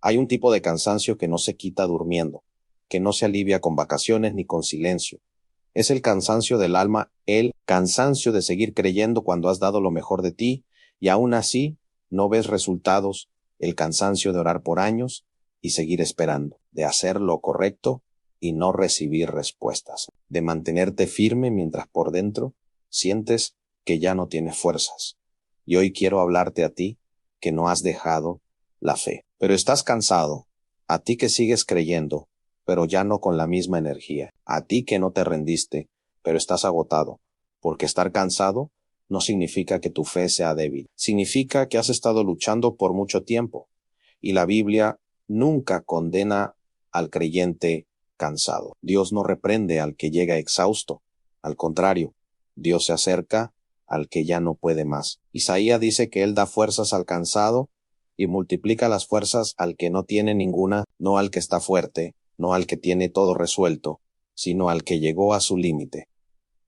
Hay un tipo de cansancio que no se quita durmiendo, que no se alivia con vacaciones ni con silencio. Es el cansancio del alma, el cansancio de seguir creyendo cuando has dado lo mejor de ti y aún así no ves resultados, el cansancio de orar por años y seguir esperando, de hacer lo correcto y no recibir respuestas, de mantenerte firme mientras por dentro sientes que ya no tienes fuerzas. Y hoy quiero hablarte a ti que no has dejado la fe, pero estás cansado, a ti que sigues creyendo, pero ya no con la misma energía, a ti que no te rendiste, pero estás agotado, porque estar cansado no significa que tu fe sea débil, significa que has estado luchando por mucho tiempo, y la Biblia nunca condena al creyente cansado. Dios no reprende al que llega exhausto, al contrario, Dios se acerca al que ya no puede más. Isaías dice que Él da fuerzas al cansado y multiplica las fuerzas al que no tiene ninguna, no al que está fuerte, no al que tiene todo resuelto, sino al que llegó a su límite,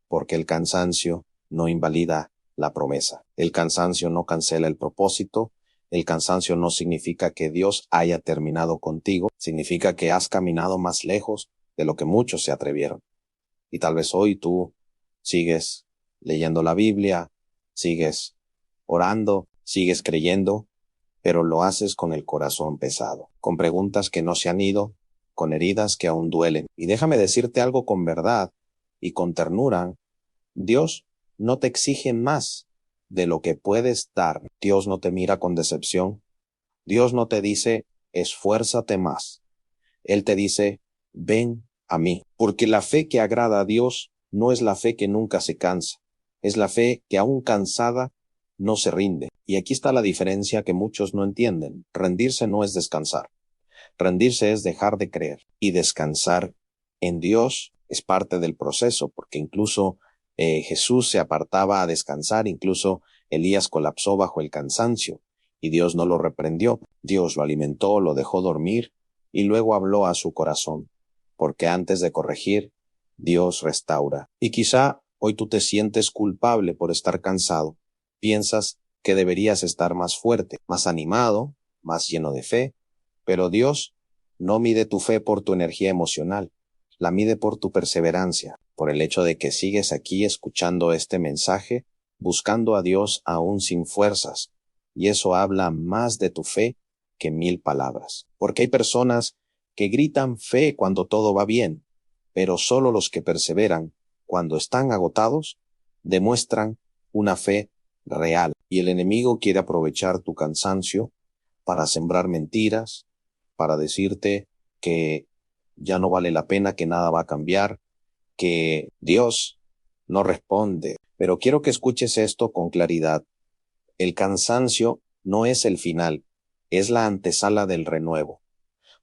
porque el cansancio no invalida la promesa. El cansancio no cancela el propósito. El cansancio no significa que Dios haya terminado contigo, significa que has caminado más lejos de lo que muchos se atrevieron. Y tal vez hoy tú sigues leyendo la Biblia, sigues orando, sigues creyendo, pero lo haces con el corazón pesado, con preguntas que no se han ido, con heridas que aún duelen. Y déjame decirte algo con verdad y con ternura. Dios no te exige más de lo que puedes dar. Dios no te mira con decepción. Dios no te dice, esfuérzate más. Él te dice, ven a mí. Porque la fe que agrada a Dios no es la fe que nunca se cansa. Es la fe que aún cansada no se rinde. Y aquí está la diferencia que muchos no entienden. Rendirse no es descansar. Rendirse es dejar de creer. Y descansar en Dios es parte del proceso, porque incluso Jesús se apartaba a descansar, incluso Elías colapsó bajo el cansancio, y Dios no lo reprendió. Dios lo alimentó, lo dejó dormir, y luego habló a su corazón, porque antes de corregir, Dios restaura. Y quizá hoy tú te sientes culpable por estar cansado. Piensas que deberías estar más fuerte, más animado, más lleno de fe, pero Dios no mide tu fe por tu energía emocional, la mide por tu perseverancia, por el hecho de que sigues aquí escuchando este mensaje, buscando a Dios aún sin fuerzas, y eso habla más de tu fe que 1000 palabras. Porque hay personas que gritan fe cuando todo va bien, pero solo los que perseveran cuando están agotados demuestran una fe real. Y el enemigo quiere aprovechar tu cansancio para sembrar mentiras, para decirte que ya no vale la pena, que nada va a cambiar, que Dios no responde. Pero quiero que escuches esto con claridad. El cansancio no es el final, es la antesala del renuevo,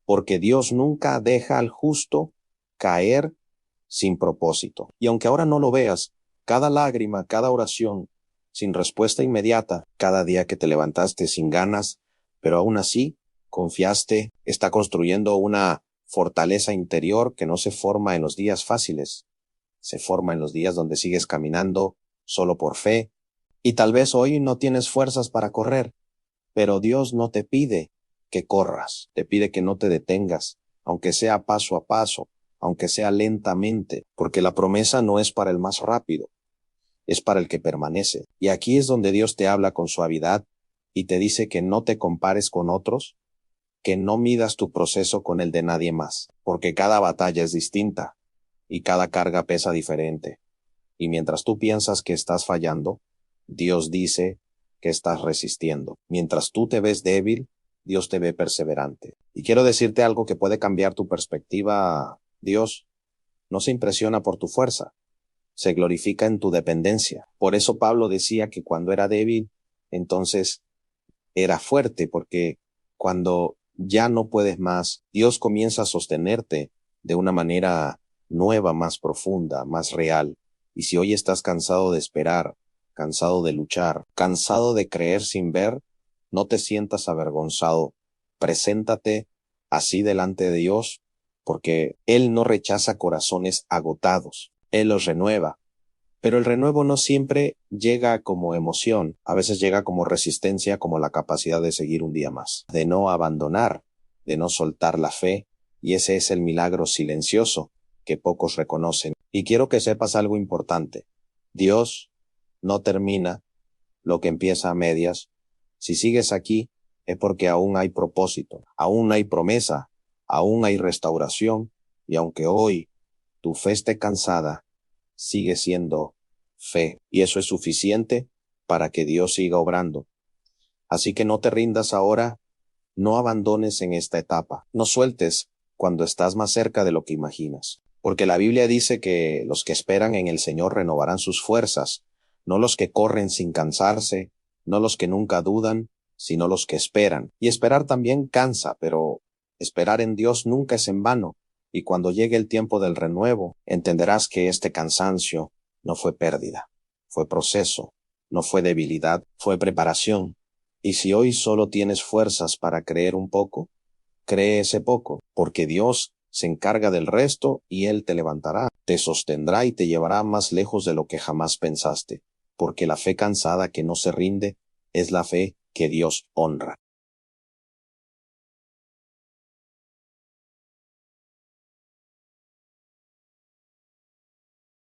porque Dios nunca deja al justo caer sin propósito. Y aunque ahora no lo veas, cada lágrima, cada oración, sin respuesta inmediata, cada día que te levantaste sin ganas, pero aún así confiaste, está construyendo una fortaleza interior que no se forma en los días fáciles, se forma en los días donde sigues caminando solo por fe. Y tal vez hoy no tienes fuerzas para correr, pero Dios no te pide que corras, te pide que no te detengas, aunque sea paso a paso, aunque sea lentamente, porque la promesa no es para el más rápido, es para el que permanece. Y aquí es donde Dios te habla con suavidad y te dice que no te compares con otros, que no midas tu proceso con el de nadie más, porque cada batalla es distinta y cada carga pesa diferente. Y mientras tú piensas que estás fallando, Dios dice que estás resistiendo. Mientras tú te ves débil, Dios te ve perseverante. Y quiero decirte algo que puede cambiar tu perspectiva. Dios no se impresiona por tu fuerza, se glorifica en tu dependencia. Por eso Pablo decía que cuando era débil, entonces era fuerte, porque cuando ya no puedes más, Dios comienza a sostenerte de una manera nueva, más profunda, más real. Y si hoy estás cansado de esperar, cansado de luchar, cansado de creer sin ver, no te sientas avergonzado. Preséntate así delante de Dios, porque Él no rechaza corazones agotados. Él los renueva. Pero el renuevo no siempre llega como emoción, a veces llega como resistencia, como la capacidad de seguir un día más, de no abandonar, de no soltar la fe, y ese es el milagro silencioso que pocos reconocen. Y quiero que sepas algo importante. Dios no termina lo que empieza a medias. Si sigues aquí, es porque aún hay propósito, aún hay promesa, aún hay restauración, y aunque hoy tu fe esté cansada, sigue siendo fe, y eso es suficiente para que Dios siga obrando. Así que no te rindas ahora, no abandones en esta etapa, no sueltes cuando estás más cerca de lo que imaginas. Porque la Biblia dice que los que esperan en el Señor renovarán sus fuerzas, no los que corren sin cansarse, no los que nunca dudan, sino los que esperan. Y esperar también cansa, pero esperar en Dios nunca es en vano. Y cuando llegue el tiempo del renuevo, entenderás que este cansancio no fue pérdida, fue proceso, no fue debilidad, fue preparación. Y si hoy solo tienes fuerzas para creer un poco, cree ese poco, porque Dios se encarga del resto y Él te levantará, te sostendrá y te llevará más lejos de lo que jamás pensaste, porque la fe cansada que no se rinde es la fe que Dios honra.